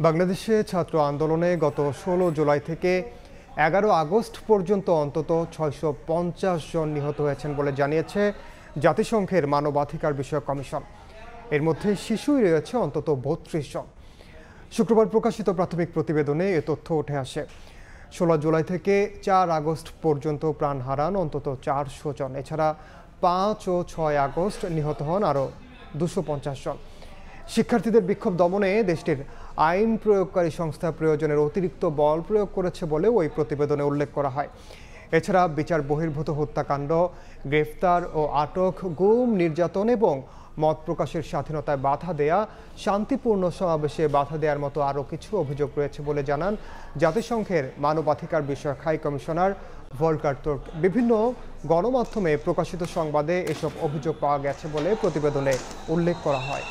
বাংলাদেশে ছাত্র আন্দোলনে গত ১৬ জুলাই থেকে ১১ আগস্ট পর্যন্ত অন্তত ৬৫০ জন নিহত হয়েছেন বলে জানিয়েছে জাতিসংঘের মানবাধিকার বিষয়ক কমিশন। এর মধ্যে শিশুই রয়েছে অন্তত ৩২ জন। শুক্রবার প্রকাশিত প্রাথমিক প্রতিবেদনে এ তথ্য উঠে আসে। ১৬ জুলাই থেকে ৪ আগস্ট পর্যন্ত প্রাণ হারান অন্তত ৪০০ জন। এছাড়া ৫ ও ৬ আগস্ট নিহত হন আরও ২৫০ জন। শিক্ষার্থীদের বিক্ষোভ দমনে দেশটির আইন প্রয়োগকারী সংস্থা প্রয়োজনের অতিরিক্ত বল প্রয়োগ করেছে বলে ওই প্রতিবেদনে উল্লেখ করা হয়। এছাড়া বিচার বহির্ভূত হত্যাকাণ্ড, গ্রেফতার ও আটক, গুম, নির্যাতন এবং মত প্রকাশের স্বাধীনতায় বাধা দেয়া, শান্তিপূর্ণ সমাবেশে বাধা দেওয়ার মতো আরও কিছু অভিযোগ রয়েছে বলে জানান জাতিসংঘের মানবাধিকার বিষয়ক হাই কমিশনার ভলকার তুর্ক। বিভিন্ন গণমাধ্যমে প্রকাশিত সংবাদে এসব অভিযোগ পাওয়া গেছে বলে প্রতিবেদনে উল্লেখ করা হয়।